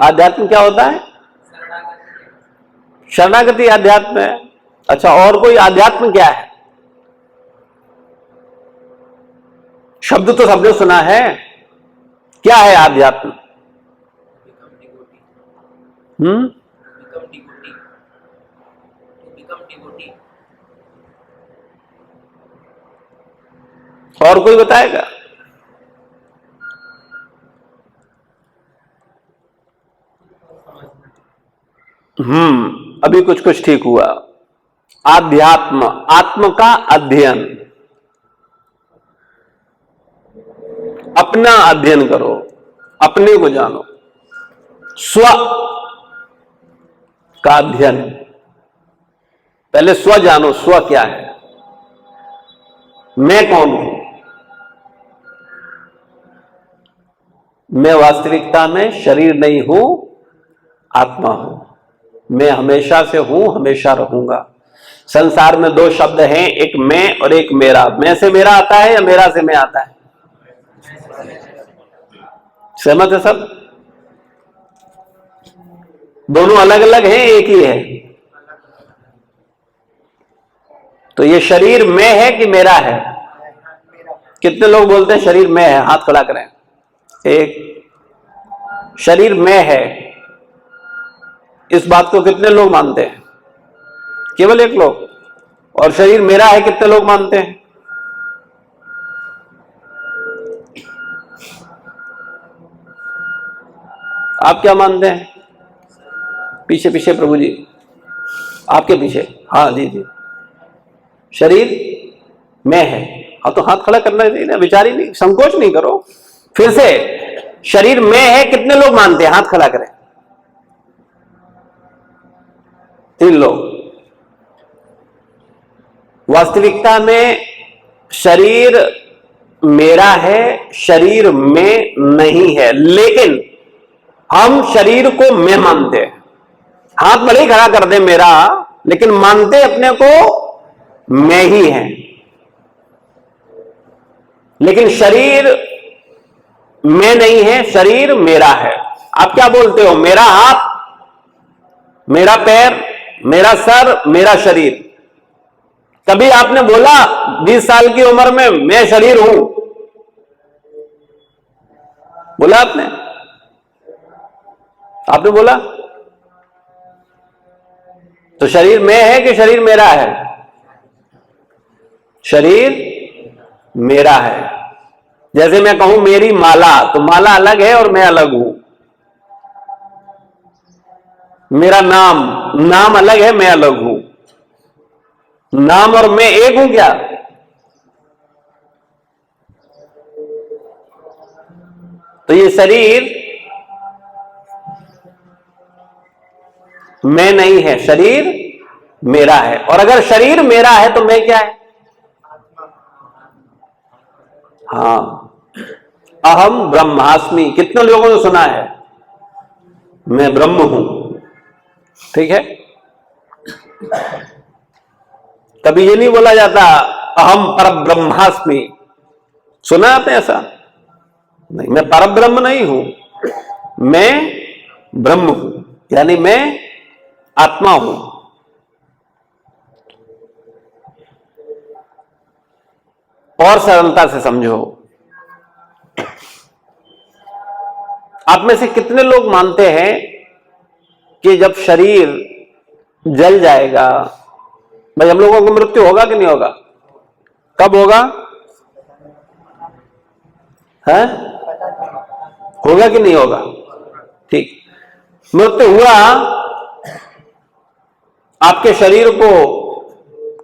आध्यात्म क्या होता है? शरणागति आध्यात्म है। अच्छा, और कोई आध्यात्म क्या है? शब्द तो सबने सुना है, क्या है आध्यात्म? और कोई बताएगा? अभी कुछ कुछ ठीक हुआ। आध्यात्म, आत्म का अध्ययन, अपना अध्ययन करो, अपने को जानो, स्व का अध्ययन। पहले स्व जानो, स्व क्या है, मैं कौन हूं। मैं वास्तविकता में शरीर नहीं हूं, आत्मा हूं। मैं हमेशा से हूं, हमेशा रहूंगा। संसार में दो शब्द हैं, एक मैं और एक मेरा। मैं से मेरा आता है या मेरा से मैं आता है? सहमत है सब? दोनों अलग अलग हैं, एक ही है? तो ये शरीर मैं है कि मेरा है? कितने लोग बोलते हैं शरीर मैं है? हाथ खड़ा करें। एक, शरीर मैं है, इस बात को कितने लोग मानते हैं? केवल एक लोग। और शरीर मेरा है कितने लोग मानते हैं? आप क्या मानते हैं? पीछे पीछे प्रभु जी, आपके पीछे। हाँ जी जी, शरीर मैं है। हाँ तो हाथ खड़ा करना चाहिए ना, विचार ही नहीं, संकोच नहीं करो। फिर से, शरीर मैं है कितने लोग मानते हैं? हाथ खड़ा करें। 3 लोग। वास्तविकता में शरीर मेरा है, शरीर में नहीं है, लेकिन हम शरीर को मैं मानते हैं। हाथ भले ही खड़ा कर दे मेरा, लेकिन मानते अपने को मैं ही है। लेकिन शरीर मैं नहीं है, शरीर मेरा है। आप क्या बोलते हो? मेरा हाथ, मेरा पैर, मेरा सर, मेरा शरीर। कभी आपने बोला 20 साल की उम्र में मैं शरीर हूं? बोला आपने? आपने बोला? तो शरीर मैं है कि शरीर मेरा है? शरीर मेरा है। जैसे मैं कहूं मेरी माला, तो माला अलग है और मैं अलग हूं। मेरा नाम, नाम अलग है, मैं अलग हूं। नाम और मैं एक हूं क्या? तो ये शरीर मैं नहीं है, शरीर मेरा है। और अगर शरीर मेरा है तो मैं क्या है? हाँ, अहम ब्रह्मास्मि। कितने लोगों ने सुना है मैं ब्रह्म हूं? ठीक है, कभी ये नहीं बोला जाता अहम परब्रह्मास्मि। सुना आपने ऐसा? नहीं, मैं परब्रह्म नहीं हूं, मैं ब्रह्म हूं, यानी मैं आत्मा हूं। और सरलता से समझो। आप में से कितने लोग मानते हैं कि जब शरीर जल जाएगा, भाई हम लोगों को मृत्यु होगा कि नहीं होगा? कब होगा? है? होगा कि नहीं होगा? ठीक, मृत्यु हुआ, आपके शरीर को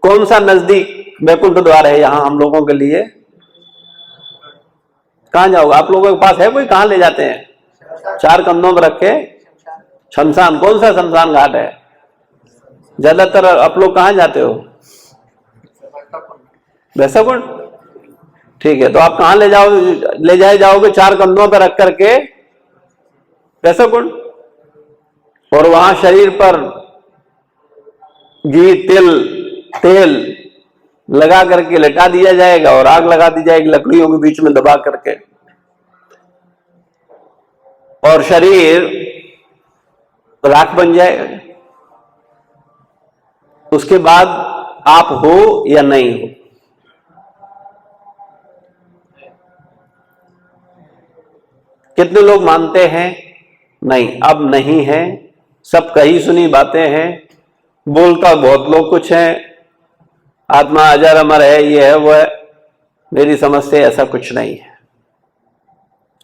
कौन सा नजदीक वैकुंठ द्वार है यहां हम लोगों के लिए? कहां जाओगे? आप लोगों के पास है कोई? कहां ले जाते हैं? 4 कंधों पर रख के शमशान। कौन सा शमशान घाट है? ज्यादातर आप लोग कहां जाते हो? वैसाकुंड। ठीक है, तो आप कहां ले जाओगे? 4 कंधों पर रख करके वैसाकुंड। और वहां शरीर पर घी तेल लगा करके लटा दिया जाएगा और आग लगा दी जाएगी लकड़ियों के बीच में दबा करके, और शरीर राख बन जाएगा। उसके बाद आप हो या नहीं हो। कितने लोग मानते हैं नहीं, अब नहीं है, सब कही सुनी बातें हैं, बोलता बहुत लोग कुछ है, आत्मा अजर अमर है, ये है वो है। मेरी समझ से ऐसा कुछ नहीं है।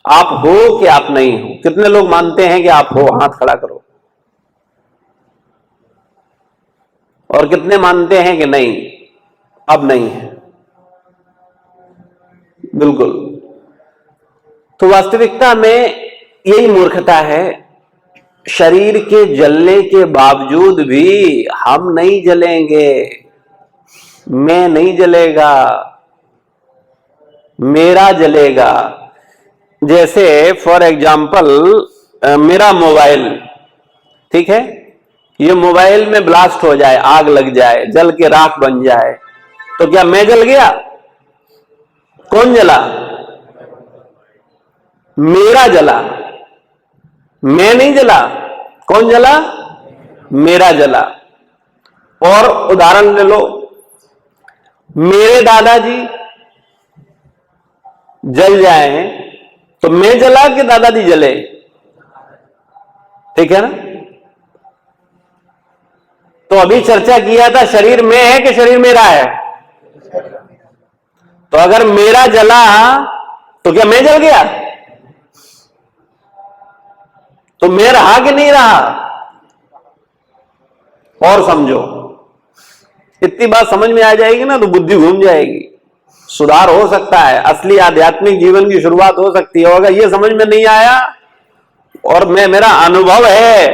आप हो कि आप नहीं हो? कितने लोग मानते हैं कि आप हो? हाथ खड़ा करो। और कितने मानते हैं कि नहीं, अब नहीं है? बिल्कुल। तो वास्तविकता में यही मूर्खता है। शरीर के जलने के बावजूद भी हम नहीं जलेंगे, मैं नहीं जलेगा, मेरा जलेगा। जैसे फॉर एग्जाम्पल मेरा मोबाइल, ठीक है, ये मोबाइल में ब्लास्ट हो जाए, आग लग जाए, जल के राख बन जाए, तो क्या मैं जल गया? कौन जला? मेरा जला, मैं नहीं जला। कौन जला? मेरा जला। और उदाहरण ले लो, मेरे दादाजी जल जाए तो मैं जला कि दादाजी जले? ठीक है ना? तो अभी चर्चा किया था शरीर में है कि शरीर मेरा है? तो अगर मेरा जला तो क्या मैं जल गया? तो मैं रहा कि नहीं रहा? और समझो, इतनी बात समझ में आ जाएगी ना तो बुद्धि घूम जाएगी, सुधार हो सकता है, असली आध्यात्मिक जीवन की शुरुआत हो सकती है। अगर ये समझ में नहीं आया, और मेरा अनुभव है,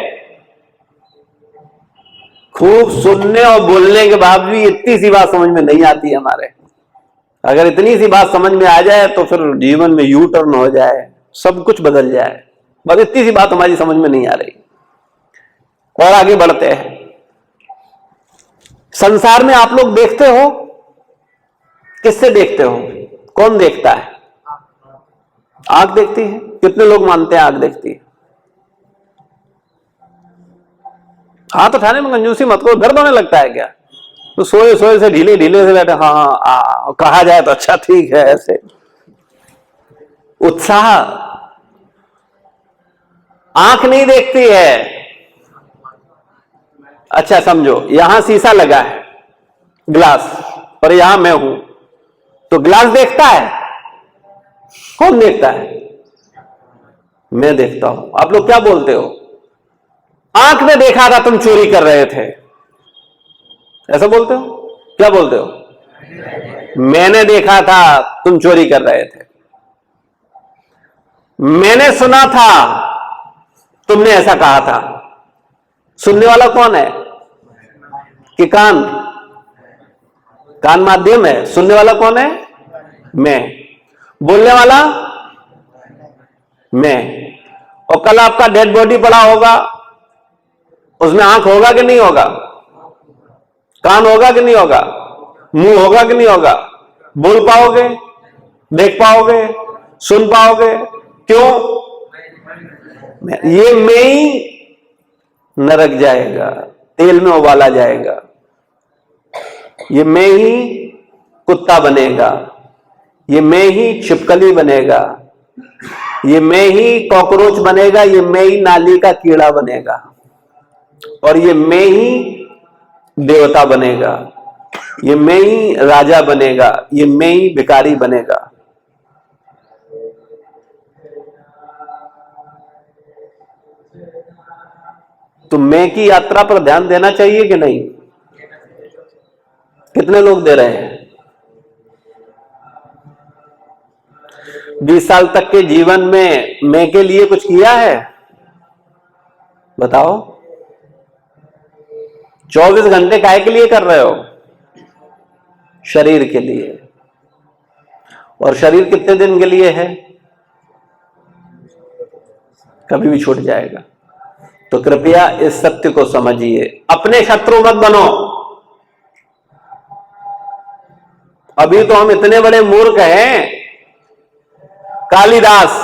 खूब सुनने और बोलने के बाद भी इतनी सी बात समझ में नहीं आती है हमारे। अगर इतनी सी बात समझ में आ जाए तो फिर जीवन में यू टर्न हो जाए, सब कुछ बदल जाए। बस इतनी सी बात हमारी समझ में नहीं आ रही। और आगे बढ़ते हैं। संसार में आप लोग देखते हो, किससे देखते हो? कौन देखता है? आंख देखती है। कितने लोग मानते हैं आंख देखती है? हाथ उठाने में कंजूसी मत करो, दर्द होने लगता है क्या? तो सोए सोए से ढीले से बैठे, हाँ कहा जाए तो अच्छा ठीक है, ऐसे उत्साह। आंख नहीं देखती है। अच्छा समझो, यहां शीशा लगा है, ग्लास, और यहां मैं हूं, तो ग्लास देखता है? कौन देखता है? मैं देखता हूं। आप लोग क्या बोलते हो? आंख ने देखा था तुम चोरी कर रहे थे, ऐसा बोलते हो? क्या बोलते हो? मैंने देखा था तुम चोरी कर रहे थे। मैंने सुना था तुमने ऐसा कहा था। सुनने वाला कौन है? कि कान? कान माध्यम है। सुनने वाला कौन है? मैं। बोलने वाला मैं। और कल आपका डेड बॉडी पड़ा होगा, उसमें आंख होगा कि नहीं होगा? कान होगा कि नहीं होगा? मुंह होगा कि नहीं होगा? बोल पाओगे? देख पाओगे? सुन पाओगे? क्यों? ये मैं ही नरक जाएगा, तेल में उबाला जाएगा। ये मैं ही कुत्ता बनेगा, ये मैं ही छिपकली बनेगा, ये मैं ही कॉकरोच बनेगा, ये मैं ही नाली का कीड़ा बनेगा, और ये मैं ही देवता बनेगा, ये मैं ही राजा बनेगा, ये मैं ही भिखारी बनेगा। तो मैं की यात्रा पर ध्यान देना चाहिए कि नहीं? कितने लोग दे रहे हैं? 20 साल तक के जीवन में मैं के लिए कुछ किया है? बताओ। 24 घंटे काहे के लिए कर रहे हो? शरीर के लिए। और शरीर कितने दिन के लिए है? कभी भी छूट जाएगा। तो कृपया इस सत्य को समझिए, अपने शत्रु मत बनो। अभी तो हम इतने बड़े मूर्ख हैं, कालिदास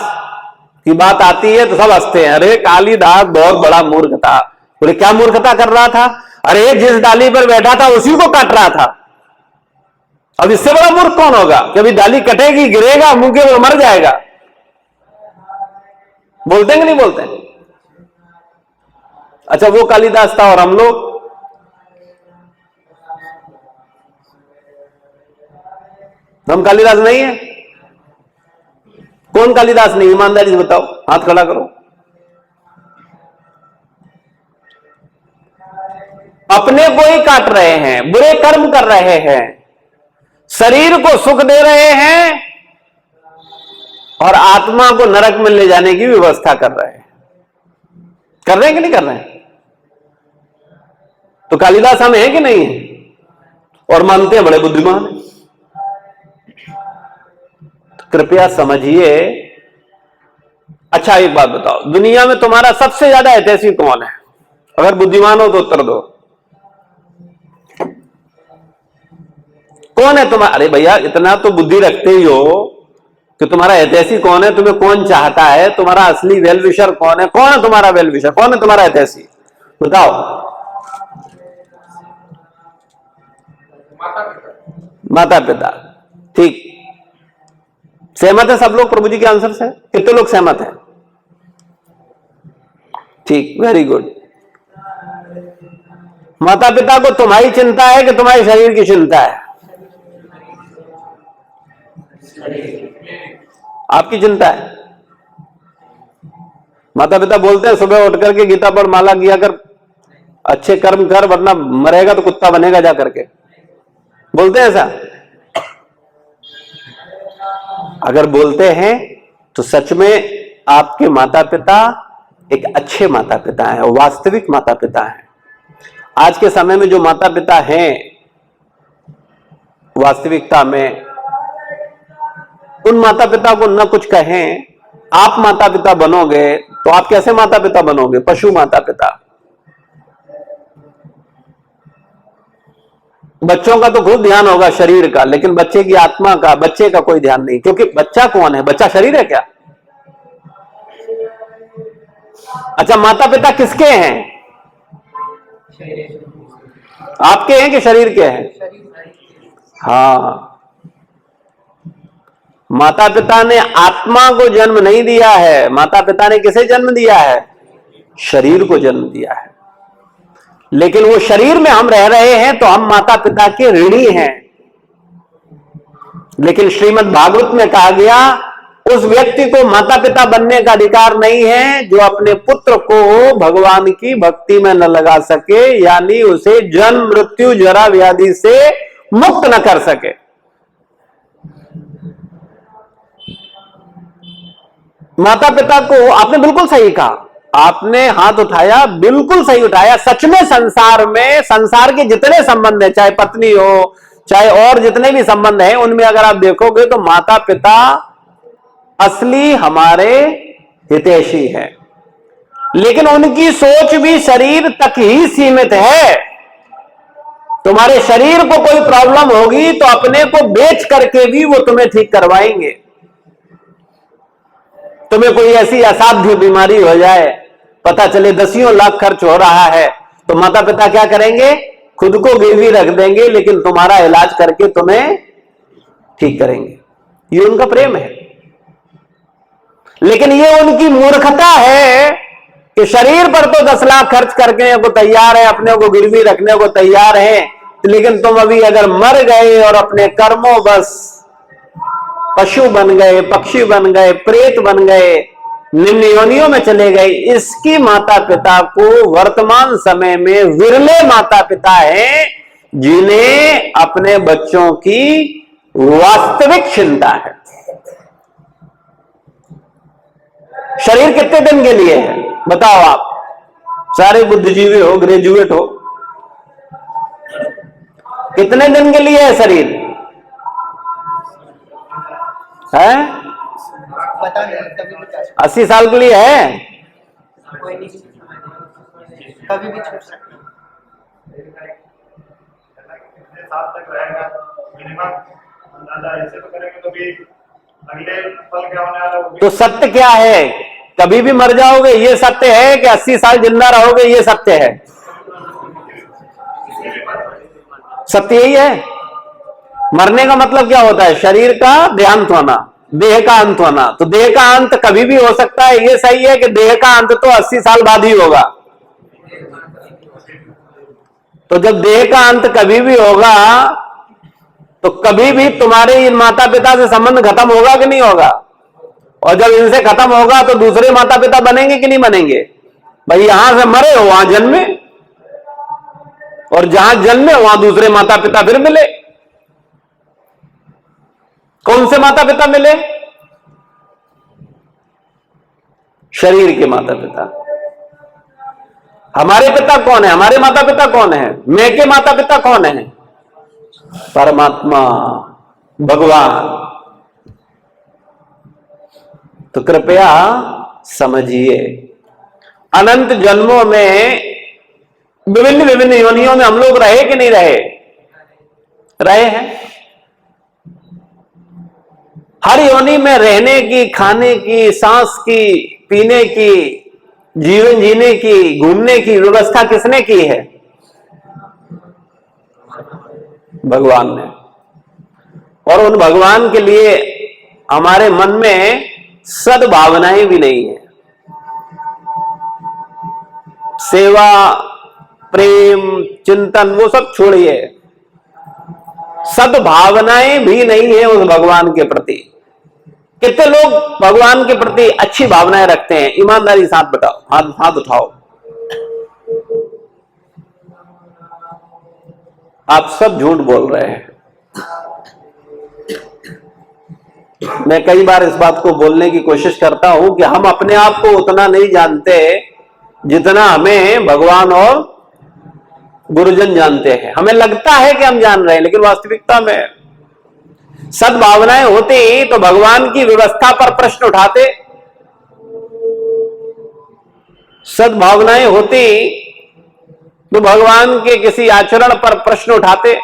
की बात आती है तो सब हंसते हैं, अरे कालिदास बहुत बड़ा मूर्ख था। बोले क्या मूर्खता कर रहा था? अरे जिस डाली पर बैठा था उसी को काट रहा था। अब इससे बड़ा मूर्ख कौन होगा कि अभी डाली कटेगी, गिरेगा, मुंह के मर जाएगा। बोलते हैं कि नहीं बोलते हैं? अच्छा, वो कालिदास था और हम लोग? हम कालिदास नहीं है? कौन कालिदास नहीं? ईमानदारी से बताओ, हाथ खड़ा करो। अपने को ही काट रहे हैं, बुरे कर्म कर रहे हैं, शरीर को सुख दे रहे हैं और आत्मा को नरक में ले जाने की व्यवस्था कर रहे हैं। कर रहे हैं कि नहीं कर रहे हैं? तो कालिदास हम हैं कि नहीं है? और मानते हैं बड़े बुद्धिमान हैं। तो कृपया समझिए। अच्छा एक बात बताओ, दुनिया में तुम्हारा सबसे ज्यादा ऐतिहासिक कौन है? अगर बुद्धिमान हो तो उत्तर दो। कौन है तुम्हारा? अरे भैया इतना तो बुद्धि रखते ही हो कि तुम्हारा ऐतिहासिक कौन है, तुम्हें कौन चाहता है, तुम्हारा असली वेल विशर कौन है? कौन है तुम्हारा वेल विशर? कौन है तुम्हारा ऐतिहासिक? बताओ। माता पिता। ठीक, सहमत है सब लोग प्रभु जी के आंसर से? कितने लोग सहमत हैं? ठीक, वेरी गुड। माता पिता को तुम्हारी चिंता है कि तुम्हारे शरीर की चिंता है? आपकी चिंता है। माता पिता बोलते हैं सुबह उठ करके गीता पढ़, माला किया कर, अच्छे कर्म कर, वरना मरेगा तो कुत्ता बनेगा जा करके। बोलते हैं ऐसा? अगर बोलते हैं तो सच में आपके माता पिता एक अच्छे माता पिता हैं, वास्तविक माता पिता हैं। आज के समय में जो माता पिता हैं वास्तविकता में, उन माता पिता को न कुछ कहें, आप माता पिता बनोगे तो आप कैसे माता पिता बनोगे? पशु माता पिता। बच्चों का तो खूब ध्यान होगा शरीर का, लेकिन बच्चे की आत्मा का, बच्चे का कोई ध्यान नहीं। क्योंकि बच्चा कौन है? बच्चा शरीर है क्या? अच्छा, माता पिता किसके हैं? आपके हैं कि शरीर के हैं? हाँ, माता पिता ने आत्मा को जन्म नहीं दिया है। माता पिता ने किसे जन्म दिया है? शरीर को जन्म दिया है। लेकिन वो शरीर में हम रह रहे हैं तो हम माता पिता के ऋणी हैं। लेकिन श्रीमद् भागवत में कहा गया, उस व्यक्ति को माता पिता बनने का अधिकार नहीं है जो अपने पुत्र को भगवान की भक्ति में न लगा सके, यानी उसे जन्म मृत्यु जरा व्याधि से मुक्त न कर सके। माता पिता को, आपने बिल्कुल सही कहा, आपने हाथ उठाया, बिल्कुल सही उठाया। सच में संसार में, संसार के जितने संबंध है, चाहे पत्नी हो, चाहे और जितने भी संबंध हैं, उनमें अगर आप देखोगे तो माता पिता असली हमारे हितैषी है। लेकिन उनकी सोच भी शरीर तक ही सीमित है। तुम्हारे शरीर को कोई प्रॉब्लम होगी तो अपने को बेच करके भी वो तुम्हें ठीक करवाएंगे। तुम्हें कोई ऐसी असाध्य बीमारी हो जाए, पता चले 10 लाख खर्च हो रहा है, तो माता पिता क्या करेंगे? खुद को गिरवी रख देंगे, लेकिन तुम्हारा इलाज करके तुम्हें ठीक करेंगे। ये उनका प्रेम है। लेकिन ये उनकी मूर्खता है कि शरीर पर तो 10 लाख खर्च करने को तैयार है, अपने को गिरवी रखने को तैयार है, लेकिन तुम अभी अगर मर गए और अपने कर्मों बस पशु बन गए, पक्षी बन गए, प्रेत बन गए, निम्न योनियों में चले गए, इसकी माता पिता को वर्तमान समय में विरले माता पिता हैं जिन्हें अपने बच्चों की वास्तविक चिंता है। शरीर कितने दिन के लिए है बताओ आप? सारे बुद्धिजीवी हो, ग्रेजुएट हो, कितने दिन के लिए है शरीर? है पता नहीं, कभी भी 80 साल के लिए है? कोई नहीं, कभी भी छूट सकता है। कितने साल तक रहेगा मिनिमम अंदाजा ऐसे तो करेंगे तो भी अगले पल क्या होने वाला है। तो सत्य क्या है? कभी भी मर जाओगे ये सत्य है कि 80 साल जिंदा रहोगे ये सत्य है? सत्य यही है। मरने का मतलब क्या होता है? शरीर का देहांत होना, देह का अंत होना। तो देह का अंत कभी भी हो सकता है, ये सही है कि देह का अंत तो 80 साल बाद ही होगा। तो जब देह का अंत कभी भी होगा तो कभी भी तुम्हारे इन माता पिता से संबंध खत्म होगा कि नहीं होगा? और जब इनसे खत्म होगा तो दूसरे माता पिता बनेंगे कि नहीं बनेंगे? भाई यहां से मरे हो वहां जन्मे, और जहां जन्मे वहां दूसरे माता पिता फिर मिले। कौन से माता पिता मिले? शरीर के माता पिता। हमारे पिता कौन है? हमारे माता पिता कौन है? मैं के माता पिता कौन है? परमात्मा, भगवान। तो कृपया समझिए, अनंत जन्मों में विभिन्न विभिन्न योनियों में हम लोग रहे कि नहीं रहे? रहे हैं। हर योनि में रहने की, खाने की, सांस की, पीने की, जीवन जीने की, घूमने की व्यवस्था किसने की है? भगवान ने। और उन भगवान के लिए हमारे मन में सद्भावनाएं भी नहीं है। सेवा, प्रेम, चिंतन वो सब छोड़िए, सद्भावनाएं भी नहीं है उस भगवान के प्रति। कितने लोग भगवान के प्रति अच्छी भावनाएं रखते हैं? ईमानदारी साथ बताओ, हाथ उठाओ। आप सब झूठ बोल रहे हैं। मैं कई बार इस बात को बोलने की कोशिश करता हूं कि हम अपने आप को उतना नहीं जानते जितना हमें भगवान और गुरुजन जानते हैं। हमें लगता है कि हम जान रहे हैं, लेकिन वास्तविकता में सद्भावनाएं होती तो भगवान की व्यवस्था पर प्रश्न उठाते, सद्भावनाएं होती तो भगवान के किसी आचरण पर प्रश्न उठाते,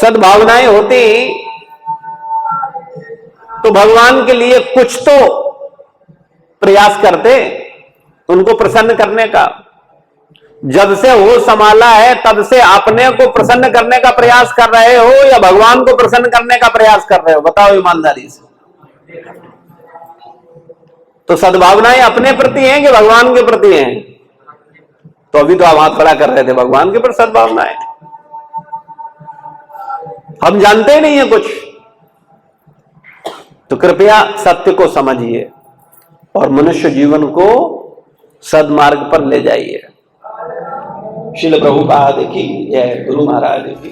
सद्भावनाएं होती तो भगवान के लिए कुछ तो प्रयास करते उनको प्रसन्न करने का। जब से हो संभाला है तब से अपने को प्रसन्न करने का प्रयास कर रहे हो या भगवान को प्रसन्न करने का प्रयास कर रहे हो? बताओ ईमानदारी से। तो सद्भावनाएं अपने प्रति हैं कि भगवान के प्रति हैं? तो अभी तो आप हाथ खड़ा कर रहे थे, भगवान के प्रति सद्भावनाएं। हम जानते ही नहीं है कुछ। तो कृपया सत्य को समझिए और मनुष्य जीवन को सद्मार्ग पर ले जाइए। श्रील प्रभुपाद की जय, गुरु महाराज की।